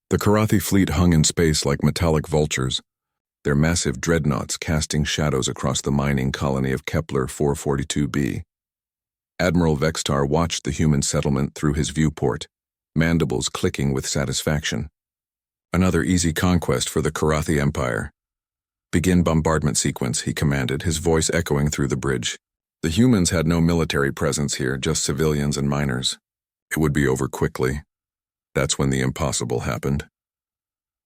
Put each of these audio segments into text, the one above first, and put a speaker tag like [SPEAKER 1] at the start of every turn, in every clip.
[SPEAKER 1] The Karathi fleet hung in space like metallic vultures, their massive dreadnoughts casting shadows across the mining colony of Kepler 442b. Admiral Vextar watched the human settlement through his viewport, mandibles clicking with satisfaction. Another easy conquest for the Karathi Empire. "Begin bombardment sequence," he commanded, his voice echoing through the bridge. The humans had no military presence here, just civilians and miners. It would be over quickly. That's when the impossible happened.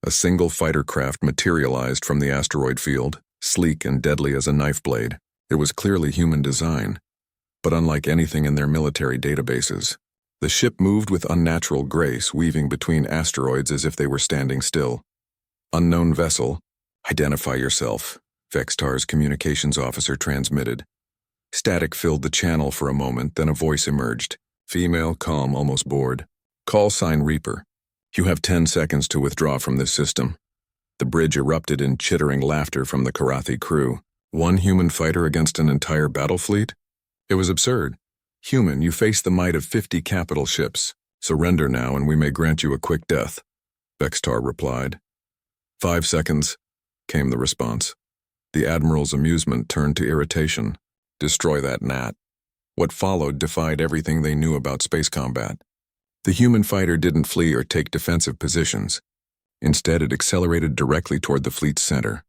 [SPEAKER 1] A single fighter craft materialized from the asteroid field, sleek and deadly as a knife blade. It was clearly human design, but unlike anything in their military databases. The ship moved with unnatural grace, weaving between asteroids as if they were standing still. "Unknown vessel, identify yourself," Vextar's communications officer transmitted. Static filled the channel for a moment, then a voice emerged. Female, calm, almost bored. "Call sign Reaper. You have 10 seconds to withdraw from this system." The bridge erupted in chittering laughter from the Karathi crew. One human fighter against an entire battle fleet? It was absurd. "Human, you face the might of 50 capital ships. Surrender now and we may grant you a quick death," Vextar replied. 5 seconds, came the response. The Admiral's amusement turned to irritation. Destroy that gnat. What followed defied everything they knew about space combat. The human fighter didn't flee or take defensive positions. Instead, it accelerated directly toward the fleet's center.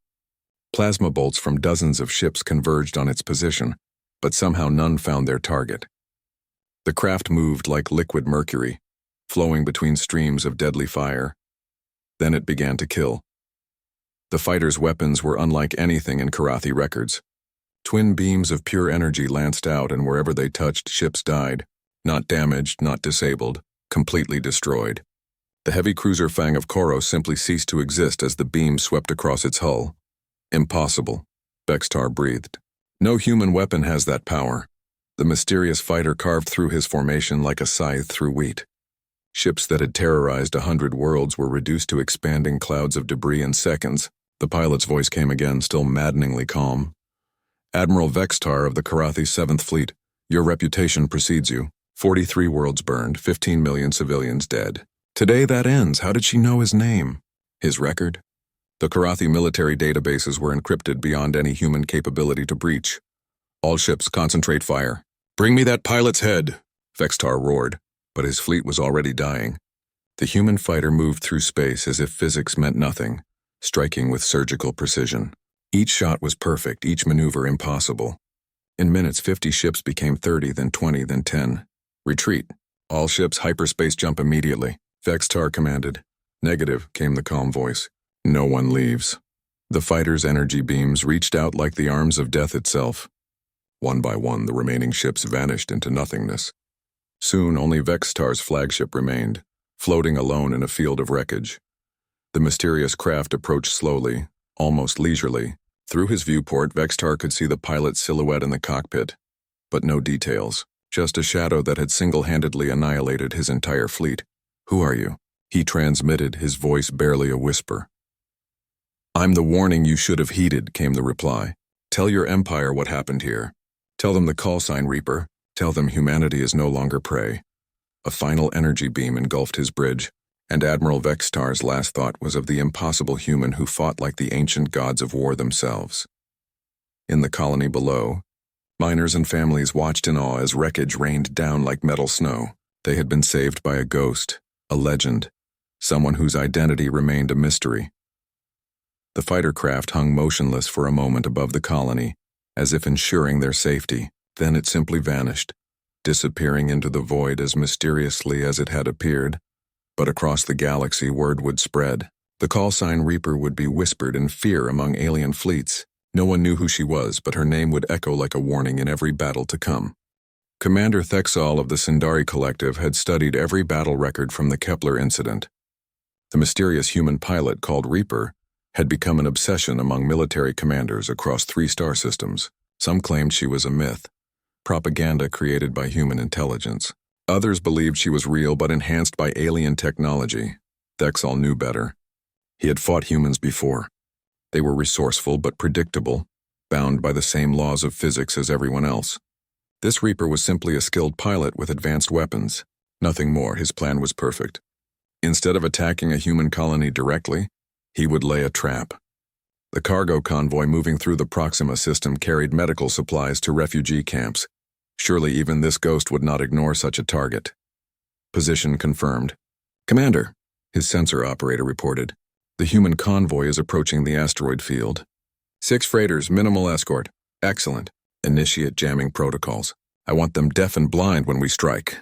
[SPEAKER 1] Plasma bolts from dozens of ships converged on its position, but somehow none found their target. The craft moved like liquid mercury, flowing between streams of deadly fire. Then it began to kill. The fighter's weapons were unlike anything in Karathi records. Twin beams of pure energy lanced out, and wherever they touched, ships died. Not damaged, not disabled, completely destroyed. The heavy cruiser Fang of Koros simply ceased to exist as the beam swept across its hull. "Impossible," Vextar breathed. "No human weapon has that power." The mysterious fighter carved through his formation like a scythe through wheat. Ships that had terrorized 100 worlds were reduced to expanding clouds of debris in seconds. The pilot's voice came again, still maddeningly calm. "Admiral Vextar of the Karathi 7th Fleet, your reputation precedes you. 43 worlds burned, 15 million civilians dead. Today that ends. How did she know his name? His record?" The Karathi military databases were encrypted beyond any human capability to breach. "All ships, concentrate fire." "Bring me that pilot's head," Vextar roared, but his fleet was already dying. The human fighter moved through space as if physics meant nothing, striking with surgical precision. Each shot was perfect, each maneuver impossible. In minutes, 50 ships became 30, then 20, then 10. "Retreat. All ships hyperspace jump immediately," Vextar commanded. "Negative," came the calm voice. "No one leaves." The fighter's energy beams reached out like the arms of death itself. One by one, the remaining ships vanished into nothingness. Soon, only Vextar's flagship remained, floating alone in a field of wreckage. The mysterious craft approached slowly, almost leisurely. Through his viewport, Vextar could see the pilot's silhouette in the cockpit, but no details, just a shadow that had single-handedly annihilated his entire fleet. "Who are you?" he transmitted, his voice barely a whisper. "I'm the warning you should have heeded," came the reply. "Tell your empire what happened here. Tell them the call sign Reaper. Tell them humanity is no longer prey." A final energy beam engulfed his bridge, and Admiral Vextar's last thought was of the impossible human who fought like the ancient gods of war themselves. In the colony below, miners and families watched in awe as wreckage rained down like metal snow. They had been saved by a ghost, a legend, someone whose identity remained a mystery. The fighter craft hung motionless for a moment above the colony, as if ensuring their safety. Then it simply vanished, disappearing into the void as mysteriously as it had appeared. But across the galaxy, word would spread. The call sign Reaper would be whispered in fear among alien fleets. No one knew who she was, but her name would echo like a warning in every battle to come. Commander Thexal of the Sindari Collective had studied every battle record from the Kepler incident. The mysterious human pilot called Reaper had become an obsession among military commanders across 3 star systems. Some claimed she was a myth, propaganda created by human intelligence. Others believed she was real but enhanced by alien technology. Thexal knew better. He had fought humans before. They were resourceful but predictable, bound by the same laws of physics as everyone else. This Reaper was simply a skilled pilot with advanced weapons. Nothing more. His plan was perfect. Instead of attacking a human colony directly, he would lay a trap. The cargo convoy moving through the Proxima system carried medical supplies to refugee camps. Surely even this ghost would not ignore such a target. Position confirmed. "Commander," his sensor operator reported. "The human convoy is approaching the asteroid field. 6 freighters, minimal escort. Excellent. Initiate jamming protocols. I want them deaf and blind when we strike."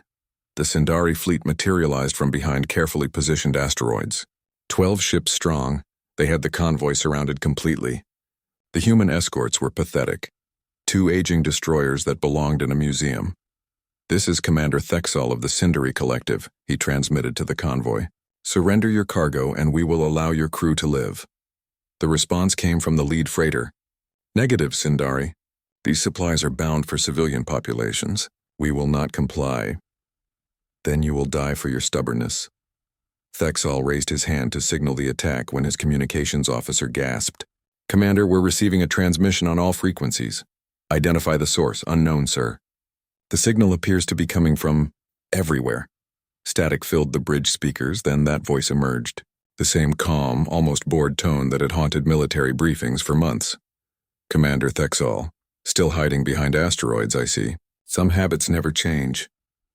[SPEAKER 1] The Sindari fleet materialized from behind carefully positioned asteroids. 12 ships strong, they had the convoy surrounded completely. The human escorts were pathetic. 2 aging destroyers that belonged in a museum. "This is Commander Thexol of the Sindari Collective," he transmitted to the convoy. "Surrender your cargo and we will allow your crew to live." The response came from the lead freighter. "Negative, Sindari. These supplies are bound for civilian populations. We will not comply. Then you will die for your stubbornness." Thexol raised his hand to signal the attack when his communications officer gasped. "Commander, we're receiving a transmission on all frequencies. Identify the source. Unknown, sir." The signal appears to be coming from everywhere. Static filled the bridge speakers, then that voice emerged. The same calm, almost bored tone that had haunted military briefings for months. "Commander Thexol, still hiding behind asteroids, I see. Some habits never change."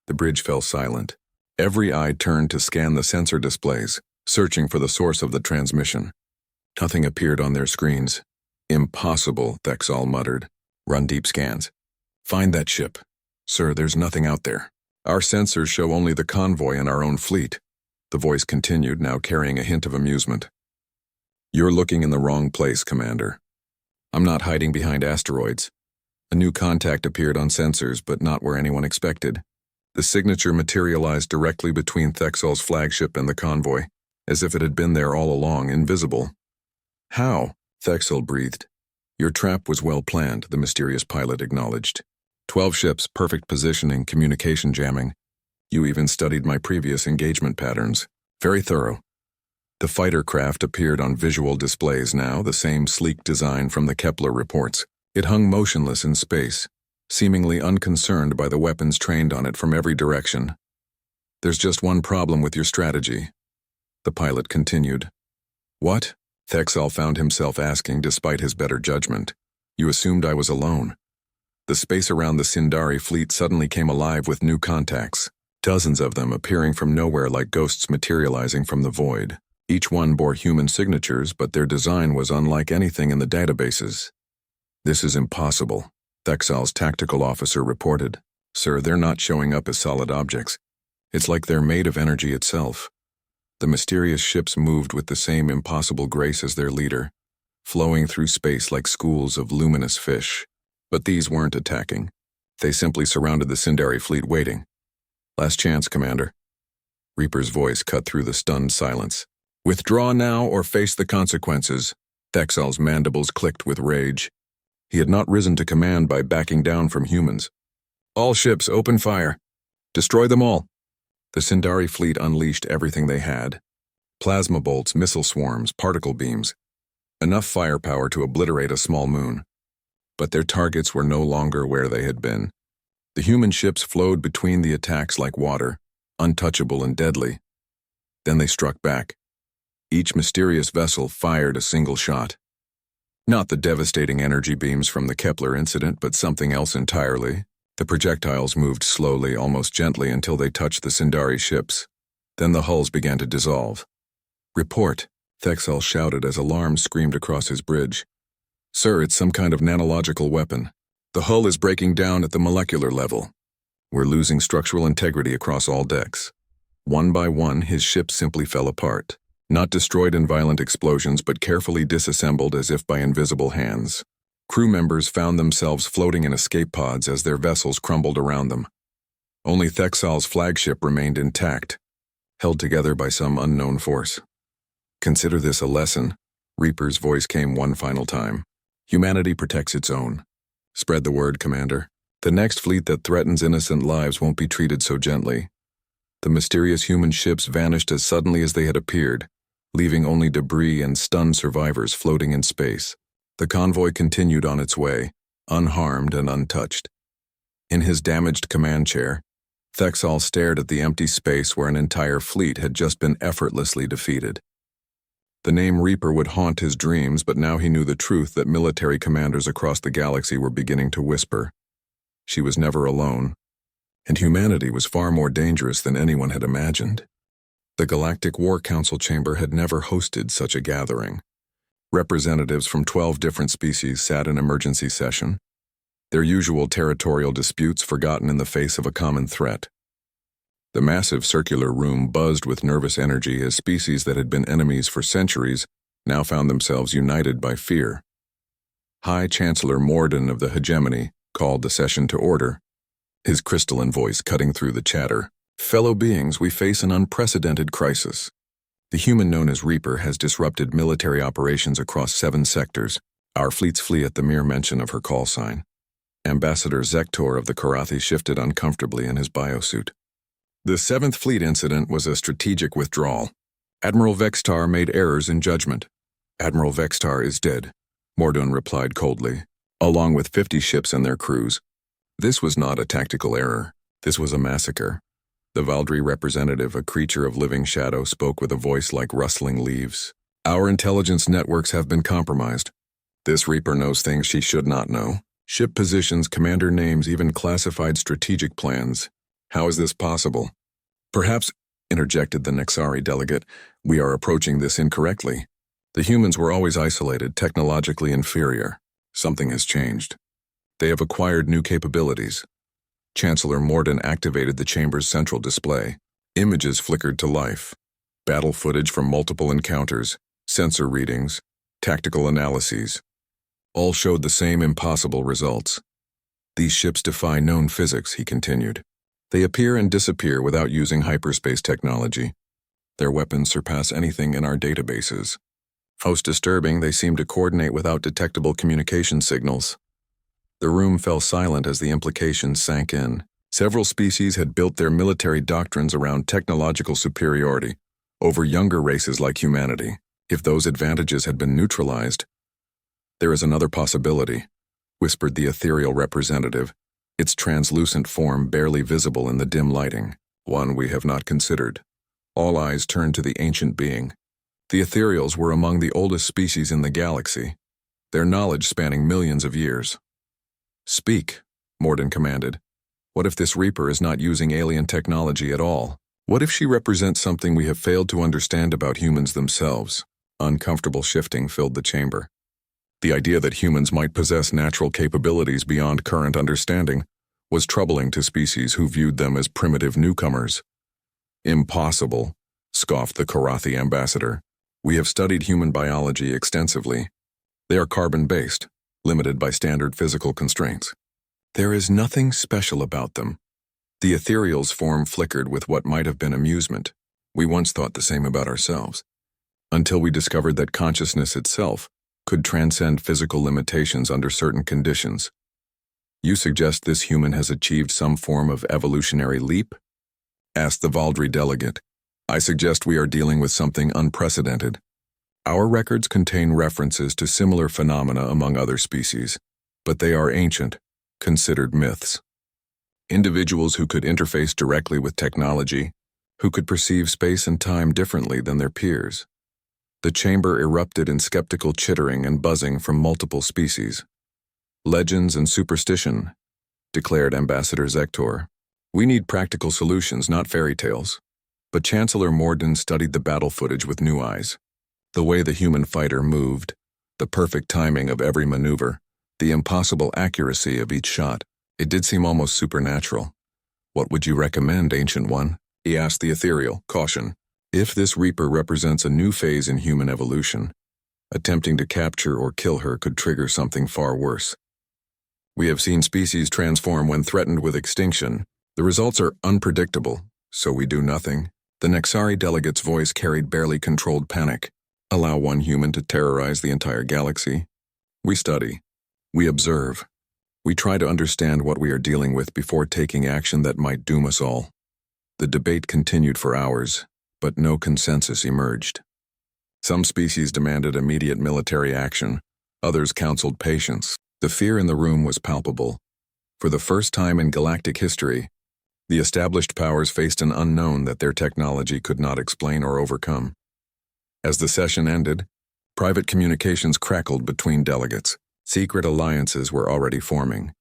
[SPEAKER 1] The bridge fell silent. Every eye turned to scan the sensor displays, searching for the source of the transmission. Nothing appeared on their screens. "Impossible," Thexol muttered. "Run deep scans. Find that ship." "Sir, there's nothing out there. Our sensors show only the convoy and our own fleet." The voice continued, now carrying a hint of amusement. "You're looking in the wrong place, Commander. I'm not hiding behind asteroids." A new contact appeared on sensors, but not where anyone expected. The signature materialized directly between Thexol's flagship and the convoy, as if it had been there all along, invisible. "How?" Thexol breathed. "Your trap was well planned," the mysterious pilot acknowledged. 12 ships, perfect positioning, communication jamming. You even studied my previous engagement patterns. Very thorough." The fighter craft appeared on visual displays now, the same sleek design from the Kepler reports. It hung motionless in space, seemingly unconcerned by the weapons trained on it from every direction. "There's just one problem with your strategy," the pilot continued. "What?" Thexol found himself asking despite his better judgment. "You assumed I was alone." The space around the Sindari fleet suddenly came alive with new contacts, dozens of them appearing from nowhere like ghosts materializing from the void. Each one bore human signatures, but their design was unlike anything in the databases. "This is impossible," Thexol's tactical officer reported. "Sir, they're not showing up as solid objects. It's like they're made of energy itself." The mysterious ships moved with the same impossible grace as their leader, flowing through space like schools of luminous fish. But these weren't attacking. They simply surrounded the Sindari fleet waiting. "Last chance, Commander." Reaper's voice cut through the stunned silence. "Withdraw now or face the consequences." Thexol's mandibles clicked with rage. He had not risen to command by backing down from humans. "All ships, open fire. Destroy them all." The Sindari fleet unleashed everything they had. Plasma bolts, missile swarms, particle beams. Enough firepower to obliterate a small moon. But their targets were no longer where they had been. The human ships flowed between the attacks like water, untouchable and deadly. Then they struck back. Each mysterious vessel fired a single shot. Not the devastating energy beams from the Kepler incident, but something else entirely. The projectiles moved slowly, almost gently, until they touched the Sindari ships. Then the hulls began to dissolve. "Report," Thexol shouted as alarm screamed across his bridge. "Sir, it's some kind of nanological weapon. The hull is breaking down at the molecular level. We're losing structural integrity across all decks." One by one, his ships simply fell apart. Not destroyed in violent explosions, but carefully disassembled as if by invisible hands. Crew members found themselves floating in escape pods as their vessels crumbled around them. Only Thexol's flagship remained intact, held together by some unknown force. "Consider this a lesson," Reaper's voice came one final time. "Humanity protects its own. Spread the word, Commander. The next fleet that threatens innocent lives won't be treated so gently." The mysterious human ships vanished as suddenly as they had appeared, leaving only debris and stunned survivors floating in space. The convoy continued on its way, unharmed and untouched. In his damaged command chair, Thexal stared at the empty space where an entire fleet had just been effortlessly defeated. The name Reaper would haunt his dreams, but now he knew the truth that military commanders across the galaxy were beginning to whisper. She was never alone, and humanity was far more dangerous than anyone had imagined. The Galactic War Council chamber had never hosted such a gathering. Representatives from 12 different species sat in emergency session, their usual territorial disputes forgotten in the face of a common threat. The massive circular room buzzed with nervous energy as species that had been enemies for centuries now found themselves united by fear. High Chancellor Morden of the Hegemony called the session to order, his crystalline voice cutting through the chatter. Fellow beings, we face an unprecedented crisis. The human known as Reaper has disrupted military operations across 7 sectors. Our fleets flee at the mere mention of her call sign. Ambassador Zektor of the Karathi shifted uncomfortably in his biosuit. The 7th Fleet incident was a strategic withdrawal. Admiral Vextar made errors in judgment. Admiral Vextar is dead, Mordun replied coldly, along with 50 ships and their crews. This was not a tactical error. This was a massacre. The Valdry representative, a creature of living shadow, spoke with a voice like rustling leaves. Our intelligence networks have been compromised. This Reaper knows things she should not know. Ship positions, commander names, even classified strategic plans. How is this possible? Perhaps, interjected the Nexari delegate, we are approaching this incorrectly. The humans were always isolated, technologically inferior. Something has changed. They have acquired new capabilities. Chancellor Morden activated the chamber's central display. Images flickered to life. Battle footage from multiple encounters, sensor readings, tactical analyses. All showed the same impossible results. These ships defy known physics, he continued. They appear and disappear without using hyperspace technology. Their weapons surpass anything in our databases. Most disturbing, they seem to coordinate without detectable communication signals. The room fell silent as the implications sank in. Several species had built their military doctrines around technological superiority over younger races like humanity. If those advantages had been neutralized, there is another possibility, whispered the ethereal representative, its translucent form barely visible in the dim lighting. One we have not considered. All eyes turned to the ancient being. The ethereals were among the oldest species in the galaxy, their knowledge spanning millions of years. Speak, Morden commanded. What if this Reaper is not using alien technology at all? What if she represents something we have failed to understand about humans themselves? Uncomfortable shifting filled the chamber. The idea that humans might possess natural capabilities beyond current understanding was troubling to species who viewed them as primitive newcomers. Impossible, scoffed the Karathi ambassador. We have studied human biology extensively. They are carbon-based, limited by standard physical constraints. There is nothing special about them. The ethereal's form flickered with what might have been amusement. We once thought the same about ourselves, until we discovered that consciousness itself could transcend physical limitations under certain conditions. You suggest this human has achieved some form of evolutionary leap? Asked the Valdry delegate. I suggest we are dealing with something unprecedented. Our records contain references to similar phenomena among other species, but they are ancient, considered myths. Individuals who could interface directly with technology, who could perceive space and time differently than their peers. The chamber erupted in skeptical chittering and buzzing from multiple species. Legends and superstition, declared Ambassador Zektor. We need practical solutions, not fairy tales. But Chancellor Morden studied the battle footage with new eyes. The way the human fighter moved, the perfect timing of every maneuver, the impossible accuracy of each shot. It did seem almost supernatural. What would you recommend, Ancient One? He asked the ethereal, caution. If this Reaper represents a new phase in human evolution, attempting to capture or kill her could trigger something far worse. We have seen species transform when threatened with extinction. The results are unpredictable, so we do nothing. The Nexari delegate's voice carried barely controlled panic. Allow one human to terrorize the entire galaxy? We study. We observe. We try to understand what we are dealing with before taking action that might doom us all. The debate continued for hours, but no consensus emerged. Some species demanded immediate military action. Others counseled patience. The fear in the room was palpable. For the first time in galactic history, The established powers faced an unknown that their technology could not explain or overcome. As the session ended, private communications crackled between delegates. Secret alliances were already forming,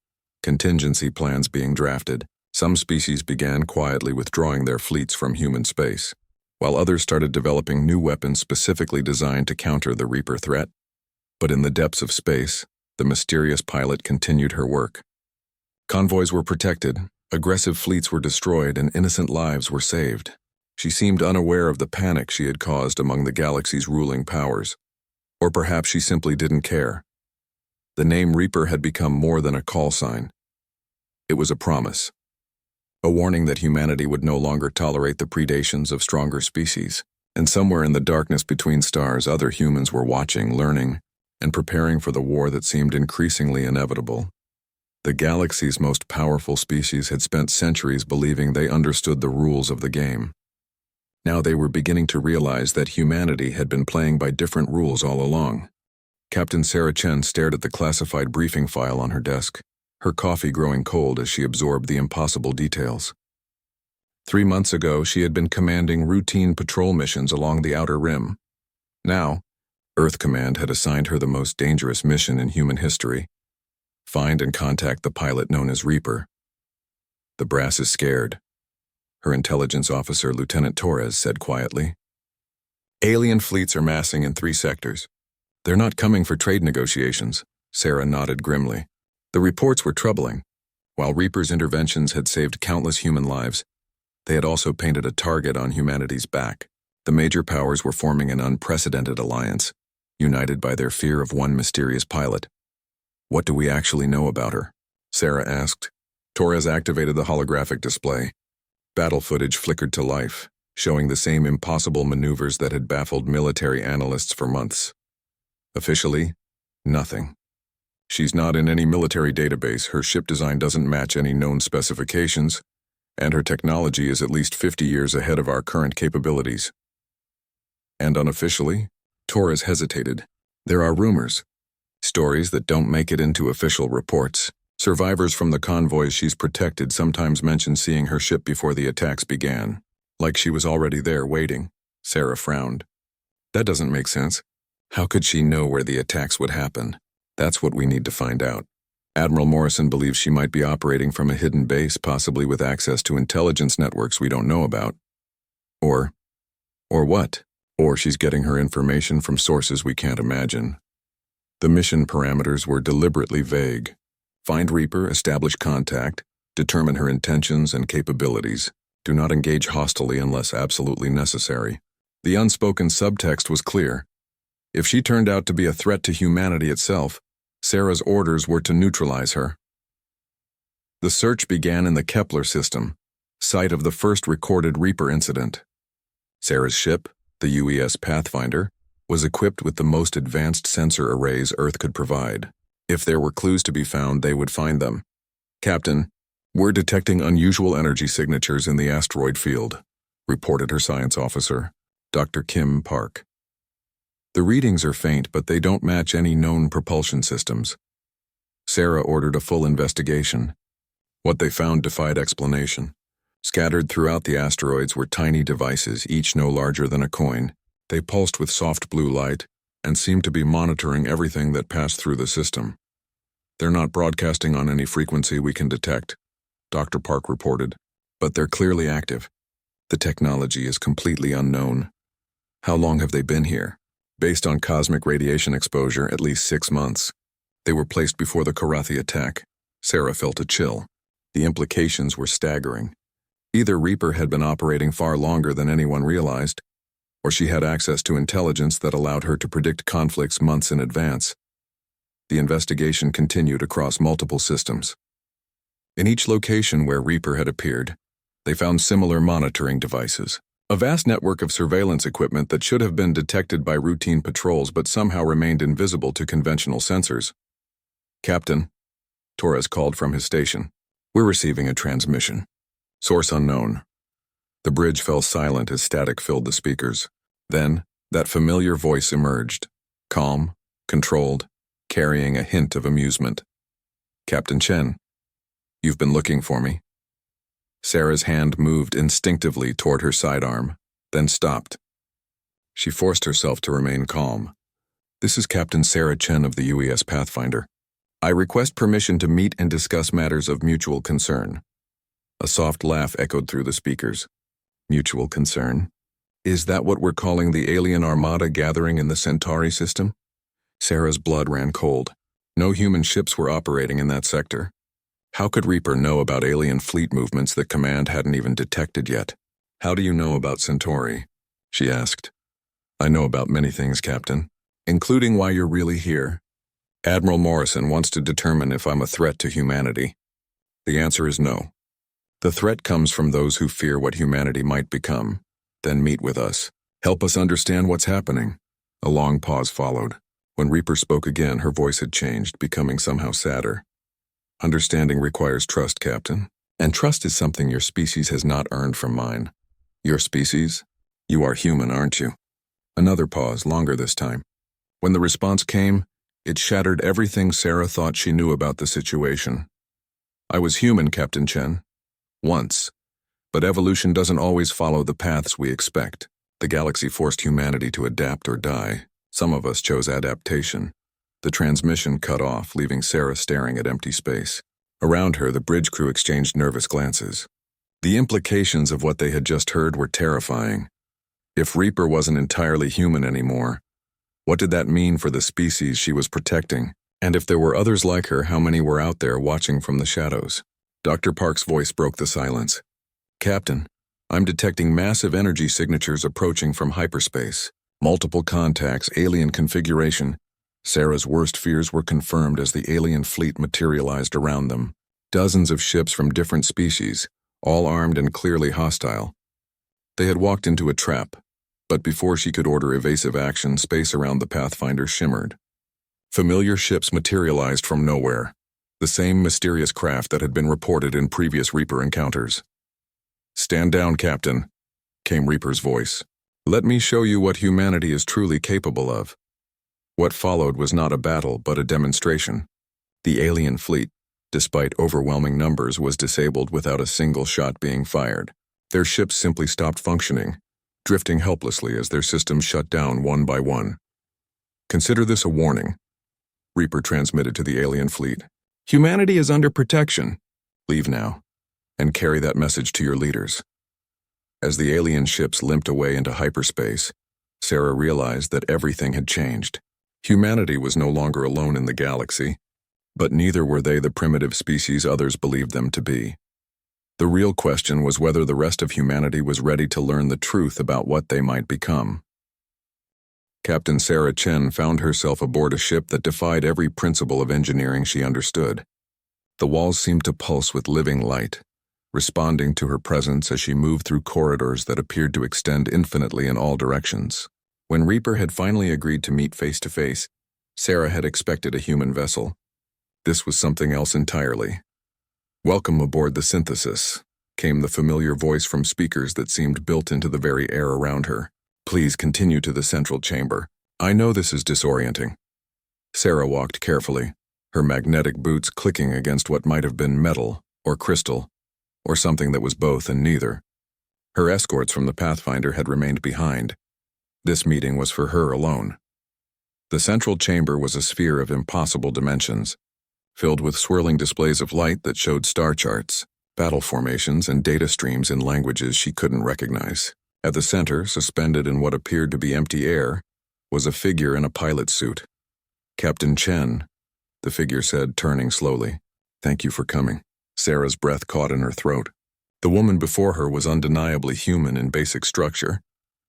[SPEAKER 1] contingency plans being drafted. Some species began quietly withdrawing their fleets from human space, while others started developing new weapons specifically designed to counter the Reaper threat. But in the depths of space, the mysterious pilot continued her work. Convoys were protected, aggressive fleets were destroyed, and innocent lives were saved. She seemed unaware of the panic she had caused among the galaxy's ruling powers. Or perhaps she simply didn't care. The name Reaper had become more than a call sign. It was a promise. A warning that humanity would no longer tolerate the predations of stronger species. And somewhere in the darkness between stars, other humans were watching, learning, and preparing for the war that seemed increasingly inevitable. The galaxy's most powerful species had spent centuries believing they understood the rules of the game. Now they were beginning to realize that humanity had been playing by different rules all along. Captain Sarah Chen stared at the classified briefing file on her desk, her coffee growing cold as she absorbed the impossible details. 3 months ago, she had been commanding routine patrol missions along the Outer Rim. Now, Earth Command had assigned her the most dangerous mission in human history: find and contact the pilot known as Reaper. The brass is scared, her intelligence officer, Lieutenant Torres, said quietly. Alien fleets are massing in 3 sectors. They're not coming for trade negotiations, Sarah nodded grimly. The reports were troubling. While Reaper's interventions had saved countless human lives, they had also painted a target on humanity's back. The major powers were forming an unprecedented alliance, united by their fear of one mysterious pilot. What do we actually know about her? Sarah asked. Torres activated the holographic display. Battle footage flickered to life, showing the same impossible maneuvers that had baffled military analysts for months. Officially, nothing. She's not in any military database, her ship design doesn't match any known specifications, and her technology is at least 50 years ahead of our current capabilities. And unofficially, Torres hesitated. There are rumors, stories that don't make it into official reports. Survivors from the convoys she's protected sometimes mention seeing her ship before the attacks began, like she was already there waiting. Sarah frowned. That doesn't make sense. How could she know where the attacks would happen? That's what we need to find out. Admiral Morrison believes she might be operating from a hidden base, possibly with access to intelligence networks we don't know about. Or what? Or she's getting her information from sources we can't imagine. The mission parameters were deliberately vague. Find Reaper, establish contact, determine her intentions and capabilities. Do not engage hostilely unless absolutely necessary. The unspoken subtext was clear. If she turned out to be a threat to humanity itself, Sarah's orders were to neutralize her. The search began in the Kepler system, site of the first recorded Reaper incident. Sarah's ship, the UES Pathfinder, was equipped with the most advanced sensor arrays Earth could provide. If there were clues to be found, they would find them. Captain, we're detecting unusual energy signatures in the asteroid field, reported her science officer, Dr. Kim Park. The readings are faint, but they don't match any known propulsion systems. Sarah ordered a full investigation. What they found defied explanation. Scattered throughout the asteroids were tiny devices, each no larger than a coin. They pulsed with soft blue light and seemed to be monitoring everything that passed through the system. They're not broadcasting on any frequency we can detect, Dr. Park reported, but they're clearly active. The technology is completely unknown. How long have they been here? Based on cosmic radiation exposure, at least 6 months. They were placed before the Karathi attack. Sarah felt a chill. The implications were staggering. Either Reaper had been operating far longer than anyone realized, or she had access to intelligence that allowed her to predict conflicts months in advance. The investigation continued across multiple systems. In each location where Reaper had appeared, they found similar monitoring devices. A vast network of surveillance equipment that should have been detected by routine patrols but somehow remained invisible to conventional sensors. Captain, Torres called from his station. We're receiving a transmission. Source unknown. The bridge fell silent as static filled the speakers. Then, that familiar voice emerged. Calm, controlled, carrying a hint of amusement. Captain Chen, you've been looking for me. Sarah's hand moved instinctively toward her sidearm, then stopped. She forced herself to remain calm. "This is Captain Sarah Chen of the UES Pathfinder. I request permission to meet and discuss matters of mutual concern." A soft laugh echoed through the speakers. "Mutual concern? Is that what we're calling the alien armada gathering in the Centauri system?" Sarah's blood ran cold. No human ships were operating in that sector. How could Reaper know about alien fleet movements that Command hadn't even detected yet? "How do you know about Centauri?" she asked. "I know about many things, Captain, including why you're really here. Admiral Morrison wants to determine if I'm a threat to humanity. The answer is no. The threat comes from those who fear what humanity might become. Then meet with us. Help us understand what's happening." A long pause followed. When Reaper spoke again, her voice had changed, becoming somehow sadder. "Understanding requires trust, Captain. And trust is something your species has not earned from mine." "Your species? You are human, aren't you?" Another pause, longer this time. When the response came, it shattered everything Sarah thought she knew about the situation. "I was human, Captain Chen. Once. But evolution doesn't always follow the paths we expect. The galaxy forced humanity to adapt or die. Some of us chose adaptation." The transmission cut off, leaving Sarah staring at empty space. Around her, the bridge crew exchanged nervous glances. The implications of what they had just heard were terrifying. If Reaper wasn't entirely human anymore, what did that mean for the species she was protecting? And if there were others like her, how many were out there watching from the shadows? Dr. Park's voice broke the silence. "Captain, I'm detecting massive energy signatures approaching from hyperspace. Multiple contacts, alien configuration." Sarah's worst fears were confirmed as the alien fleet materialized around them. Dozens of ships from different species, all armed and clearly hostile. They had walked into a trap, but before she could order evasive action, space around the Pathfinder shimmered. Familiar ships materialized from nowhere, the same mysterious craft that had been reported in previous Reaper encounters. "Stand down, Captain," came Reaper's voice. "Let me show you what humanity is truly capable of." What followed was not a battle, but a demonstration. The alien fleet, despite overwhelming numbers, was disabled without a single shot being fired. Their ships simply stopped functioning, drifting helplessly as their systems shut down one by one. "Consider this a warning," Reaper transmitted to the alien fleet. "Humanity is under protection. Leave now, and carry that message to your leaders." As the alien ships limped away into hyperspace, Sarah realized that everything had changed. Humanity was no longer alone in the galaxy, but neither were they the primitive species others believed them to be. The real question was whether the rest of humanity was ready to learn the truth about what they might become. Captain Sarah Chen found herself aboard a ship that defied every principle of engineering she understood. The walls seemed to pulse with living light, responding to her presence as she moved through corridors that appeared to extend infinitely in all directions. When Reaper had finally agreed to meet face to face, Sarah had expected a human vessel. This was something else entirely. "Welcome aboard the Synthesis," came the familiar voice from speakers that seemed built into the very air around her. "Please continue to the central chamber. I know this is disorienting." Sarah walked carefully, her magnetic boots clicking against what might have been metal or crystal, or something that was both and neither. Her escorts from the Pathfinder had remained behind. This meeting was for her alone. The central chamber was a sphere of impossible dimensions, filled with swirling displays of light that showed star charts, battle formations, and data streams in languages she couldn't recognize. At the center, suspended in what appeared to be empty air, was a figure in a pilot suit. "Captain Chen," the figure said, turning slowly. "Thank you for coming." Sarah's breath caught in her throat. The woman before her was undeniably human in basic structure,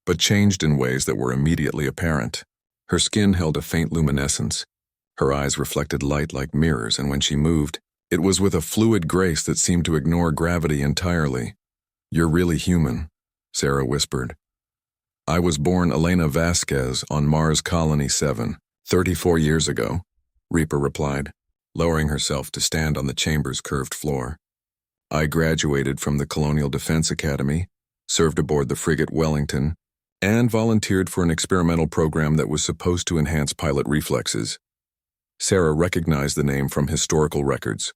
[SPEAKER 1] but changed in ways that were immediately apparent. Her skin held a faint luminescence. Her eyes reflected light like mirrors, and when she moved, it was with a fluid grace that seemed to ignore gravity entirely. "You're really human," Sarah whispered. "I was born Elena Vasquez on Mars Colony 7, 34 years ago," Reaper replied, lowering herself to stand on the chamber's curved floor. "I graduated from the Colonial Defense Academy, served aboard the frigate Wellington, and volunteered for an experimental program that was supposed to enhance pilot reflexes." Sarah recognized the name from historical records.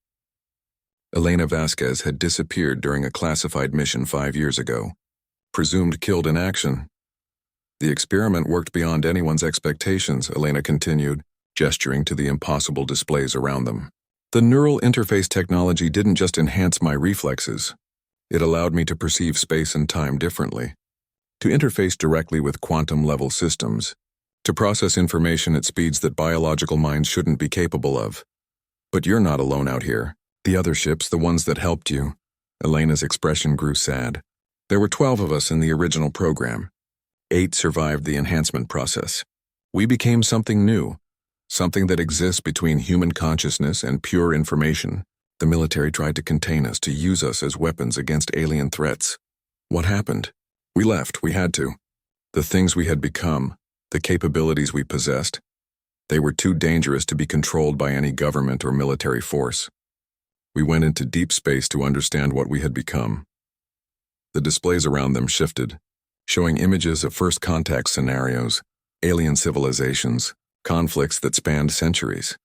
[SPEAKER 1] Elena Vasquez had disappeared during a classified mission 5 years ago. Presumed killed in action. The experiment worked beyond anyone's expectations, Elena continued, gesturing to the impossible displays around them. The neural interface technology didn't just enhance my reflexes. It allowed me to perceive space and time differently, to interface directly with quantum-level systems, to process information at speeds that biological minds shouldn't be capable of. But you're not alone out here. The other ships, the ones that helped you. Elena's expression grew sad. There were 12 of us in the original program. 8 survived the enhancement process. We became something new, something that exists between human consciousness and pure information. The military tried to contain us, to use us as weapons against alien threats. What happened? We left, we had to. The things we had become, the capabilities we possessed, they were too dangerous to be controlled by any government or military force. We went into deep space to understand what we had become. The displays around them shifted, showing images of first contact scenarios, alien civilizations, conflicts that spanned centuries.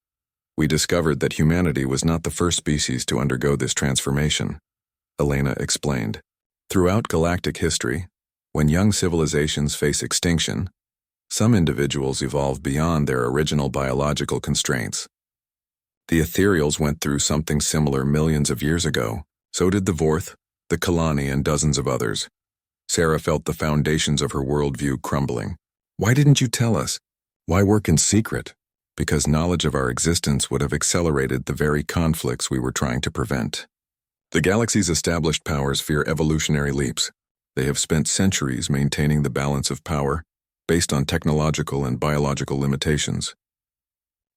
[SPEAKER 1] We discovered that humanity was not the first species to undergo this transformation, Elena explained. Throughout galactic history, when young civilizations face extinction, some individuals evolve beyond their original biological constraints. The ethereals went through something similar millions of years ago. So did the Vorth, the Kalani, and dozens of others. Sarah felt the foundations of her worldview crumbling. Why didn't you tell us? Why work in secret? Because knowledge of our existence would have accelerated the very conflicts we were trying to prevent. The galaxy's established powers fear evolutionary leaps. They have spent centuries maintaining the balance of power, based on technological and biological limitations.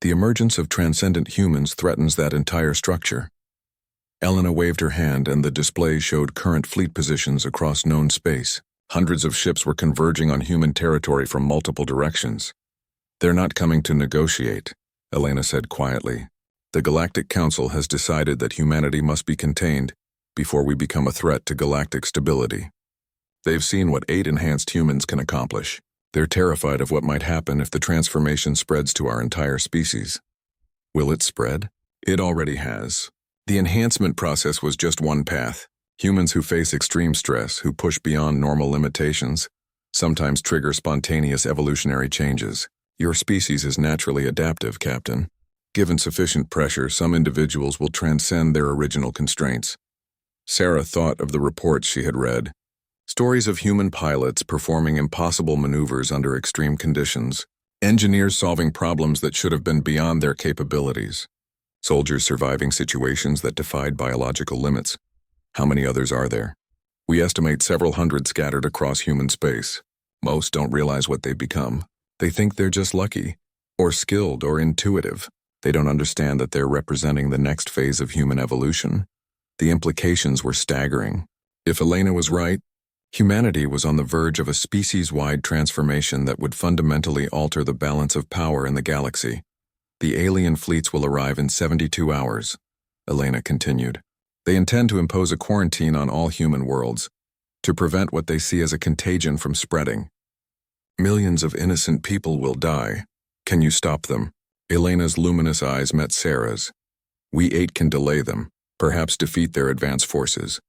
[SPEAKER 1] The emergence of transcendent humans threatens that entire structure. Elena waved her hand and the display showed current fleet positions across known space. Hundreds of ships were converging on human territory from multiple directions. They're not coming to negotiate, Elena said quietly. The Galactic Council has decided that humanity must be contained before we become a threat to galactic stability. They've seen what 8 enhanced humans can accomplish. They're terrified of what might happen if the transformation spreads to our entire species. Will it spread? It already has. The enhancement process was just one path. Humans who face extreme stress, who push beyond normal limitations, sometimes trigger spontaneous evolutionary changes. Your species is naturally adaptive, Captain. Given sufficient pressure, some individuals will transcend their original constraints. Sarah thought of the reports she had read. Stories of human pilots performing impossible maneuvers under extreme conditions, engineers solving problems that should have been beyond their capabilities, soldiers surviving situations that defied biological limits. How many others are there? We estimate several hundred scattered across human space. Most don't realize what they've become. They think they're just lucky, or skilled, or intuitive. They don't understand that they're representing the next phase of human evolution. The implications were staggering. If Elena was right, humanity was on the verge of a species-wide transformation that would fundamentally alter the balance of power in the galaxy. The alien fleets will arrive in 72 hours, Elena continued. They intend to impose a quarantine on all human worlds, to prevent what they see as a contagion from spreading. Millions of innocent people will die. Can you stop them? Elena's luminous eyes met Sarah's. We 8 can delay them, perhaps defeat their advance forces.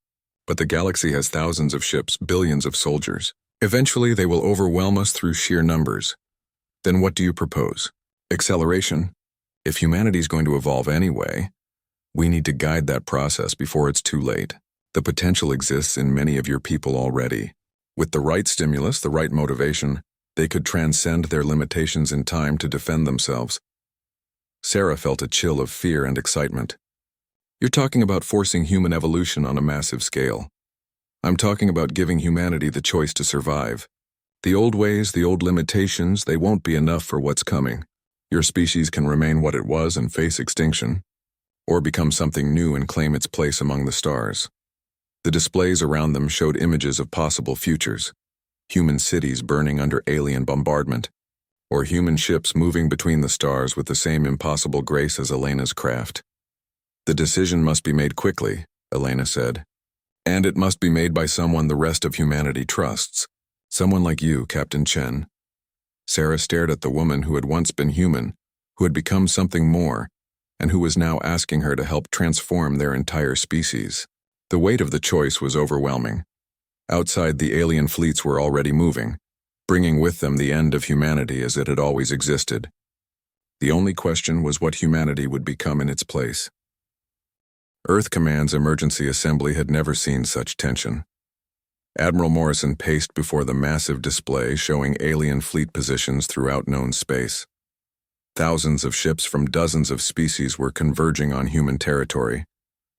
[SPEAKER 1] But the galaxy has thousands of ships, billions of soldiers. Eventually, they will overwhelm us through sheer numbers. Then what do you propose? Acceleration? If humanity's going to evolve anyway, we need to guide that process before it's too late. The potential exists in many of your people already. With the right stimulus, the right motivation, they could transcend their limitations in time to defend themselves. Sarah felt a chill of fear and excitement. You're talking about forcing human evolution on a massive scale. I'm talking about giving humanity the choice to survive. The old ways, the old limitations, they won't be enough for what's coming. Your species can remain what it was and face extinction, or become something new and claim its place among the stars. The displays around them showed images of possible futures. Human cities burning under alien bombardment, or human ships moving between the stars with the same impossible grace as Elena's craft. The decision must be made quickly, Elena said. And it must be made by someone the rest of humanity trusts. Someone like you, Captain Chen. Sarah stared at the woman who had once been human, who had become something more, and who was now asking her to help transform their entire species. The weight of the choice was overwhelming. Outside, the alien fleets were already moving, bringing with them the end of humanity as it had always existed. The only question was what humanity would become in its place. Earth Command's emergency assembly had never seen such tension. Admiral Morrison paced before the massive display showing alien fleet positions throughout known space. Thousands of ships from dozens of species were converging on human territory,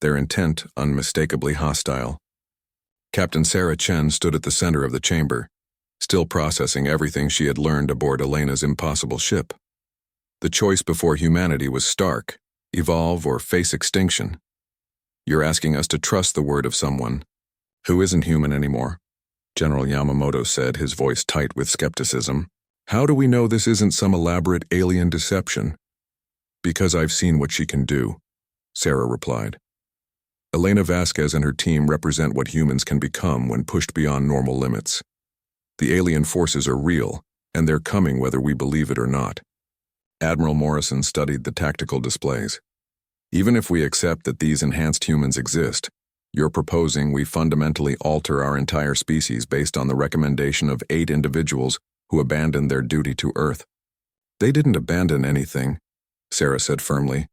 [SPEAKER 1] their intent unmistakably hostile. Captain Sarah Chen stood at the center of the chamber, still processing everything she had learned aboard Elena's impossible ship. The choice before humanity was stark: evolve or face extinction. You're asking us to trust the word of someone who isn't human anymore, General Yamamoto said, his voice tight with skepticism. How do we know this isn't some elaborate alien deception? Because I've seen what she can do, Sarah replied. Elena Vasquez and her team represent what humans can become when pushed beyond normal limits. The alien forces are real, and they're coming whether we believe it or not. Admiral Morrison studied the tactical displays. Even if we accept that these enhanced humans exist, you're proposing we fundamentally alter our entire species based on the recommendation of 8 individuals who abandoned their duty to Earth. They didn't abandon anything, Sarah said firmly.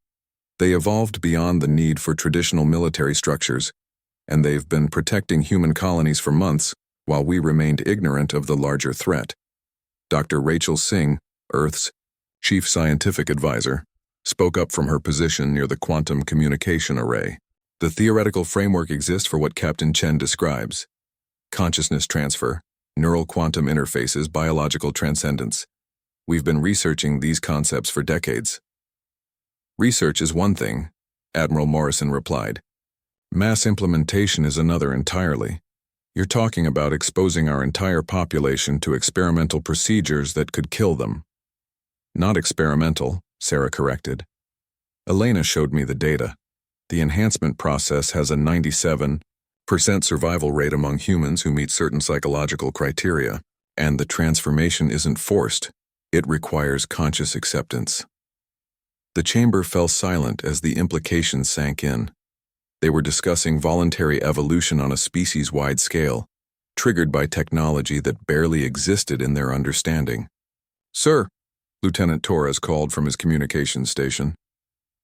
[SPEAKER 1] They evolved beyond the need for traditional military structures, and they've been protecting human colonies for months while we remained ignorant of the larger threat. Dr. Rachel Singh, Earth's chief scientific advisor, spoke up from her position near the quantum communication array. The theoretical framework exists for what Captain Chen describes: consciousness transfer, neural quantum interfaces, biological transcendence. We've been researching these concepts for decades. Research is one thing, Admiral Morrison replied. Mass implementation is another entirely. You're talking about exposing our entire population to experimental procedures that could kill them. Not experimental, Sarah corrected. Elena showed me the data. The enhancement process has a 97% survival rate among humans who meet certain psychological criteria, and the transformation isn't forced. It requires conscious acceptance. The chamber fell silent as the implications sank in. They were discussing voluntary evolution on a species-wide scale, triggered by technology that barely existed in their understanding. Sir, Lieutenant Torres called from his communications station.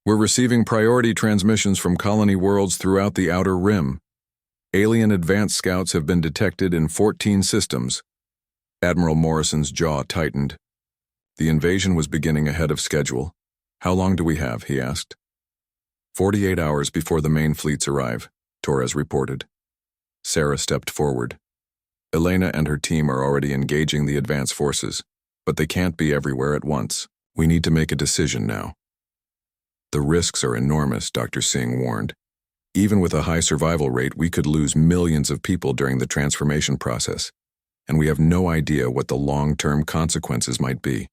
[SPEAKER 1] We're receiving priority transmissions from colony worlds throughout the Outer Rim. Alien advanced scouts have been detected in 14 systems. Admiral Morrison's jaw tightened. The invasion was beginning ahead of schedule. How long do we have? He asked. 48 hours before the main fleets arrive, Torres reported. Sarah stepped forward. Elena and her team are already engaging the advance forces, but they can't be everywhere at once. We need to make a decision now. The risks are enormous, Dr. Singh warned. Even with a high survival rate, we could lose millions of people during the transformation process, and we have no idea what the long-term consequences might be.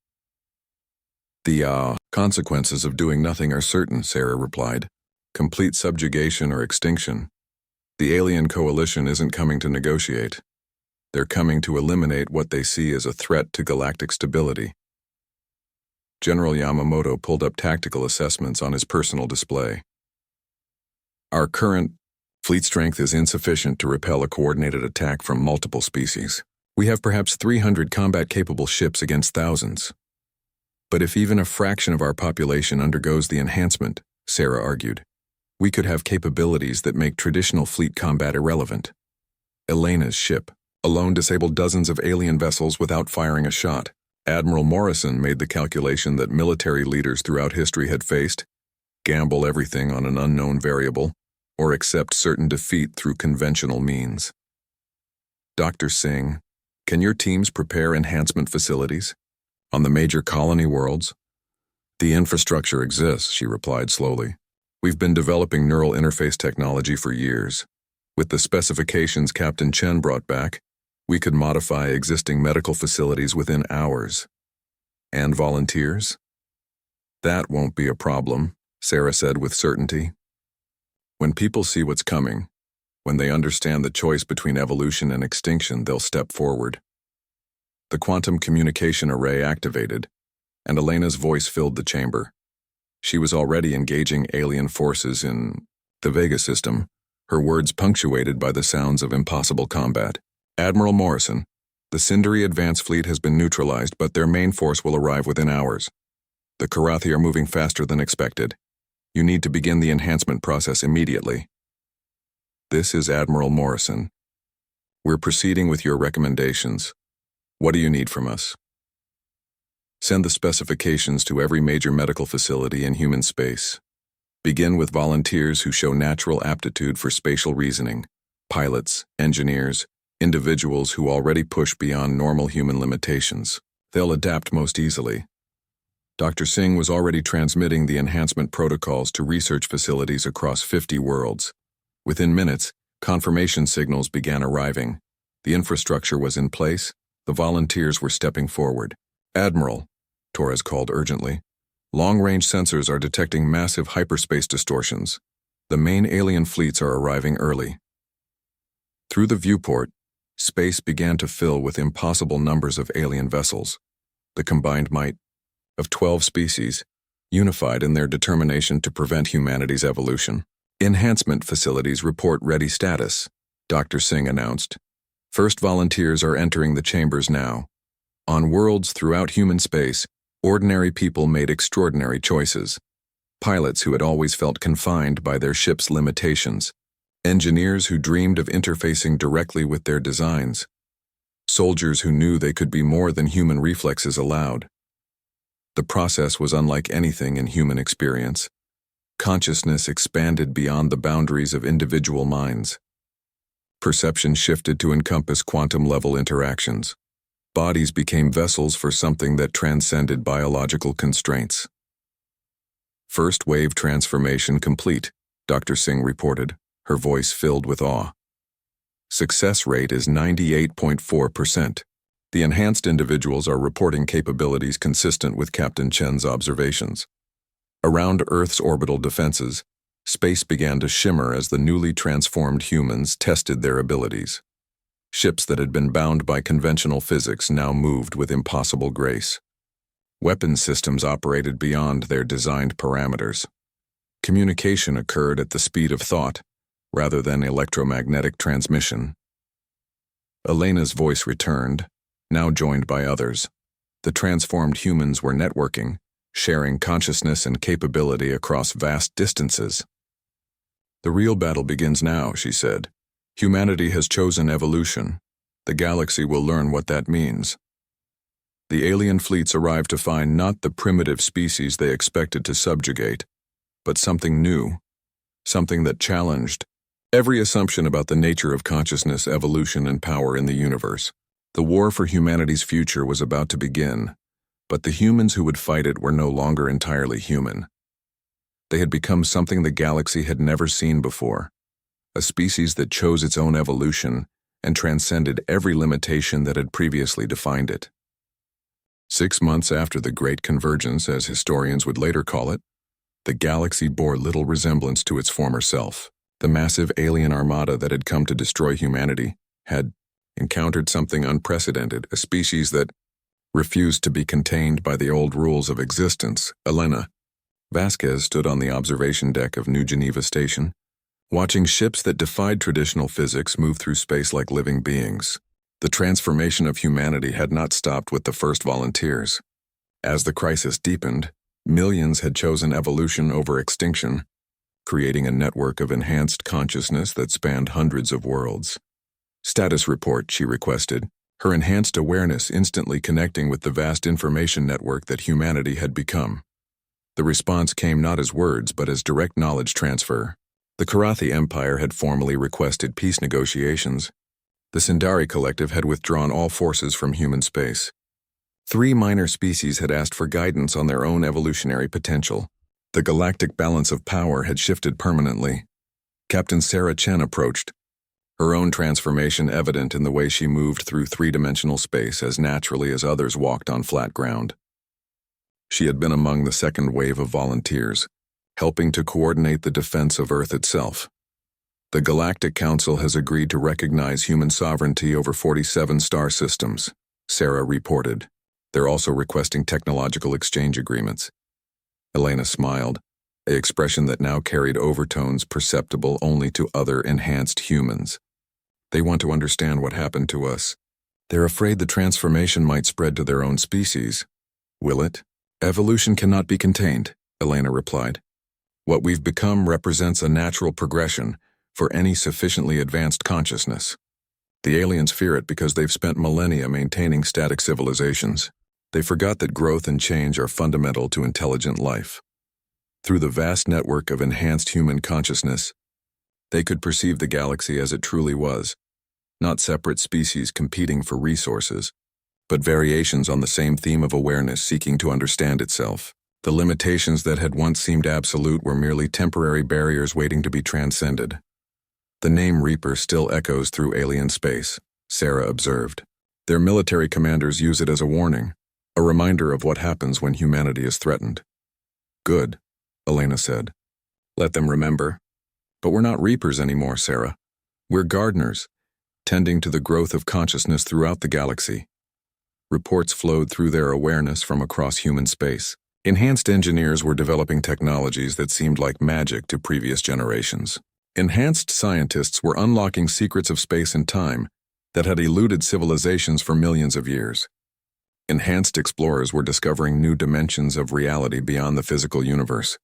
[SPEAKER 1] The consequences of doing nothing are certain, Sarah replied. Complete subjugation or extinction. The alien coalition isn't coming to negotiate. They're coming to eliminate what they see as a threat to galactic stability. General Yamamoto pulled up tactical assessments on his personal display. Our current fleet strength is insufficient to repel a coordinated attack from multiple species. We have perhaps 300 combat-capable ships against thousands. But if even a fraction of our population undergoes the enhancement, Sarah argued, we could have capabilities that make traditional fleet combat irrelevant. Elena's ship alone disabled dozens of alien vessels without firing a shot. Admiral Morrison made the calculation that military leaders throughout history had faced: gamble everything on an unknown variable, or accept certain defeat through conventional means. Dr. Singh, can your teams prepare enhancement facilities on the major colony worlds? The infrastructure exists, she replied slowly. We've been developing neural interface technology for years. With the specifications Captain Chen brought back, we could modify existing medical facilities within hours. And volunteers? That won't be a problem, Sarah said with certainty. When people see what's coming, when they understand the choice between evolution and extinction, they'll step forward. The quantum communication array activated, and Elena's voice filled the chamber. She was already engaging alien forces in the Vega system, her words punctuated by the sounds of impossible combat. Admiral Morrison, the Sindri Advance Fleet has been neutralized, but their main force will arrive within hours. The Karathi are moving faster than expected. You need to begin the enhancement process immediately. This is Admiral Morrison. We're proceeding with your recommendations. What do you need from us? Send the specifications to every major medical facility in human space. Begin with volunteers who show natural aptitude for spatial reasoning, pilots, engineers, individuals who already push beyond normal human limitations. They'll adapt most easily. Dr. Singh was already transmitting the enhancement protocols to research facilities across 50 worlds. Within minutes, confirmation signals began arriving. The infrastructure was in place. The volunteers were stepping forward. Admiral, Torres called urgently. Long-range sensors are detecting massive hyperspace distortions. The main alien fleets are arriving early. Through the viewport, space began to fill with impossible numbers of alien vessels. The combined might of 12 species, unified in their determination to prevent humanity's evolution. Enhancement facilities report ready status, Dr. Singh announced. First volunteers are entering the chambers now. On worlds throughout human space, ordinary people made extraordinary choices. Pilots who had always felt confined by their ship's limitations. Engineers who dreamed of interfacing directly with their designs. Soldiers who knew they could be more than human reflexes allowed. The process was unlike anything in human experience. Consciousness expanded beyond the boundaries of individual minds. Perception shifted to encompass quantum-level interactions. Bodies became vessels for something that transcended biological constraints. First wave transformation complete, Dr. Singh reported, her voice filled with awe. Success rate is 98.4%. The enhanced individuals are reporting capabilities consistent with Captain Chen's observations. Around Earth's orbital defenses, space began to shimmer as the newly transformed humans tested their abilities. Ships that had been bound by conventional physics now moved with impossible grace. Weapon systems operated beyond their designed parameters. Communication occurred at the speed of thought, rather than electromagnetic transmission. Elena's voice returned, now joined by others. The transformed humans were networking, sharing consciousness and capability across vast distances. The real battle begins now, she said. Humanity has chosen evolution. The galaxy will learn what that means. The alien fleets arrived to find not the primitive species they expected to subjugate, but something new, something that challenged every assumption about the nature of consciousness, evolution, and power in the universe. The war for humanity's future was about to begin, but the humans who would fight it were no longer entirely human. They had become something the galaxy had never seen before, a species that chose its own evolution and transcended every limitation that had previously defined it. 6 months after the Great Convergence, as historians would later call it, the galaxy bore little resemblance to its former self. The massive alien armada that had come to destroy humanity had encountered something unprecedented, a species that refused to be contained by the old rules of existence. Elena Vasquez stood on the observation deck of New Geneva Station, watching ships that defied traditional physics move through space like living beings. The transformation of humanity had not stopped with the first volunteers. As the crisis deepened, millions had chosen evolution over extinction, creating a network of enhanced consciousness that spanned hundreds of worlds. Status report, she requested, her enhanced awareness instantly connecting with the vast information network that humanity had become. The response came not as words but as direct knowledge transfer. The Karathi Empire had formally requested peace negotiations. The Sindari Collective had withdrawn all forces from human space. 3 minor species had asked for guidance on their own evolutionary potential. The galactic balance of power had shifted permanently. Captain Sarah Chen approached, her own transformation evident in the way she moved through 3-dimensional space as naturally as others walked on flat ground. She had been among the second wave of volunteers, helping to coordinate the defense of Earth itself. The Galactic Council has agreed to recognize human sovereignty over 47 star systems, Sarah reported. They're also requesting technological exchange agreements. Elena smiled, an expression that now carried overtones perceptible only to other enhanced humans. They want to understand what happened to us. They're afraid the transformation might spread to their own species. Will it? Evolution cannot be contained, Elena replied. What we've become represents a natural progression for any sufficiently advanced consciousness. The aliens fear it because they've spent millennia maintaining static civilizations. They forgot that growth and change are fundamental to intelligent life. Through the vast network of enhanced human consciousness, they could perceive the galaxy as it truly was, not separate species competing for resources, but variations on the same theme of awareness seeking to understand itself. The limitations that had once seemed absolute were merely temporary barriers waiting to be transcended. The name Reaper still echoes through alien space, Sarah observed. Their military commanders use it as a warning, a reminder of what happens when humanity is threatened. Good, Elena said. Let them remember. But we're not Reapers anymore, Sarah. We're gardeners, tending to the growth of consciousness throughout the galaxy. Reports flowed through their awareness from across human space. Enhanced engineers were developing technologies that seemed like magic to previous generations. Enhanced scientists were unlocking secrets of space and time that had eluded civilizations for millions of years. Enhanced explorers were discovering new dimensions of reality beyond the physical universe.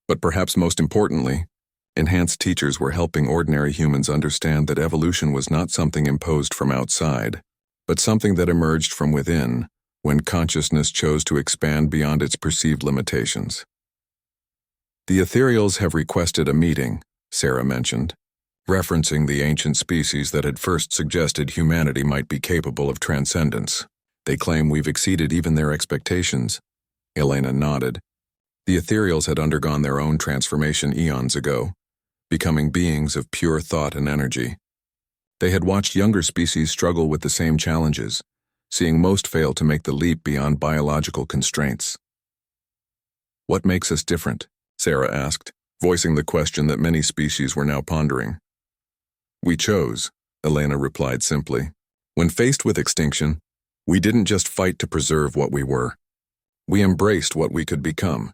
[SPEAKER 1] But perhaps most importantly, enhanced teachers were helping ordinary humans understand that evolution was not something imposed from outside, but something that emerged from within when consciousness chose to expand beyond its perceived limitations. The Ethereals have requested a meeting, Sarah mentioned, referencing the ancient species that had first suggested humanity might be capable of transcendence. They claim we've exceeded even their expectations. Elena nodded. The Ethereals had undergone their own transformation eons ago, becoming beings of pure thought and energy. They had watched younger species struggle with the same challenges, seeing most fail to make the leap beyond biological constraints. What makes us different? Sarah asked, voicing the question that many species were now pondering. We chose, Elena replied simply. When faced with extinction, we didn't just fight to preserve what we were. We embraced what we could become.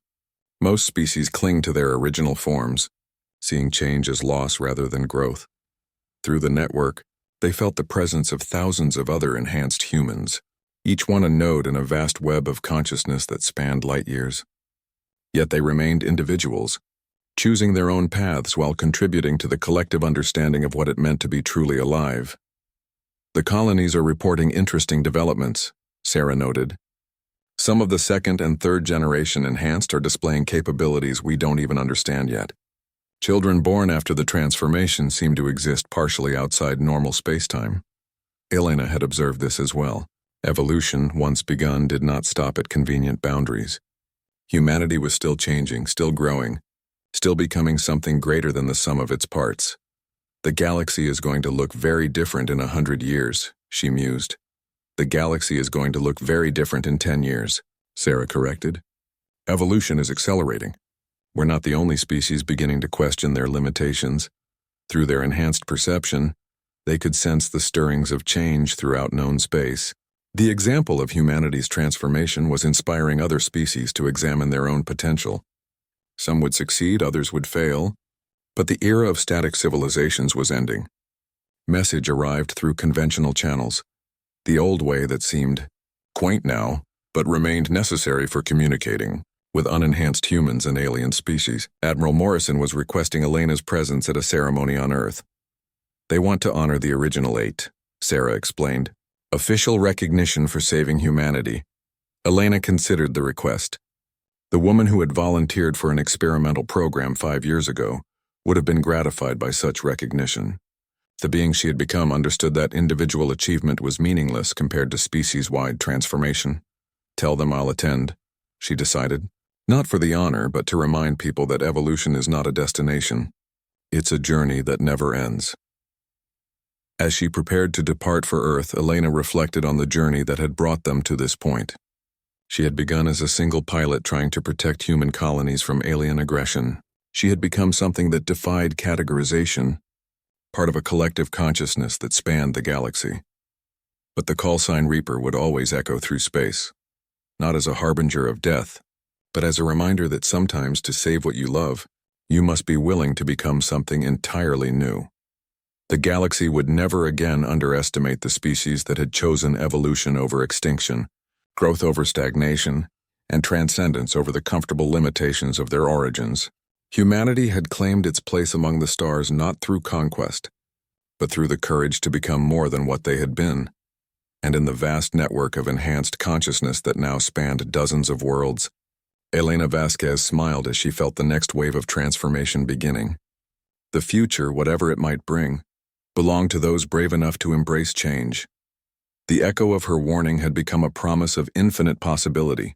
[SPEAKER 1] Most species cling to their original forms, seeing change as loss rather than growth. Through the network, they felt the presence of thousands of other enhanced humans, each one a node in a vast web of consciousness that spanned light years. Yet they remained individuals, choosing their own paths while contributing to the collective understanding of what it meant to be truly alive. The colonies are reporting interesting developments, Sarah noted. Some of the second and third generation enhanced are displaying capabilities we don't even understand yet. Children born after the transformation seem to exist partially outside normal spacetime. Elena had observed this as well. Evolution, once begun, did not stop at convenient boundaries. Humanity was still changing, still growing, still becoming something greater than the sum of its parts. The galaxy is going to look very different in 100 years, she mused. The galaxy is going to look very different in 10 years, Sarah corrected. Evolution is accelerating. We're not the only species beginning to question their limitations. Through their enhanced perception, they could sense the stirrings of change throughout known space. The example of humanity's transformation was inspiring other species to examine their own potential. Some would succeed, others would fail, but the era of static civilizations was ending. Message arrived through conventional channels, the old way that seemed quaint now, but remained necessary for communicating with unenhanced humans and alien species. Admiral Morrison was requesting Elena's presence at a ceremony on Earth. They want to honor the original 8, Sarah explained. Official recognition for saving humanity. Elena considered the request. The woman who had volunteered for an experimental program 5 years ago would have been gratified by such recognition. The being she had become understood that individual achievement was meaningless compared to species-wide transformation. Tell them I'll attend, she decided. Not for the honor, but to remind people that evolution is not a destination. It's a journey that never ends. As she prepared to depart for Earth, Elena reflected on the journey that had brought them to this point. She had begun as a single pilot trying to protect human colonies from alien aggression. She had become something that defied categorization, part of a collective consciousness that spanned the galaxy. But the call sign Reaper would always echo through space, not as a harbinger of death, but as a reminder that sometimes to save what you love, you must be willing to become something entirely new. The galaxy would never again underestimate the species that had chosen evolution over extinction, growth over stagnation, and transcendence over the comfortable limitations of their origins. Humanity had claimed its place among the stars not through conquest, but through the courage to become more than what they had been. And in the vast network of enhanced consciousness that now spanned dozens of worlds, Elena Vasquez smiled as she felt the next wave of transformation beginning. The future, whatever it might bring, belonged to those brave enough to embrace change. The echo of her warning had become a promise of infinite possibility,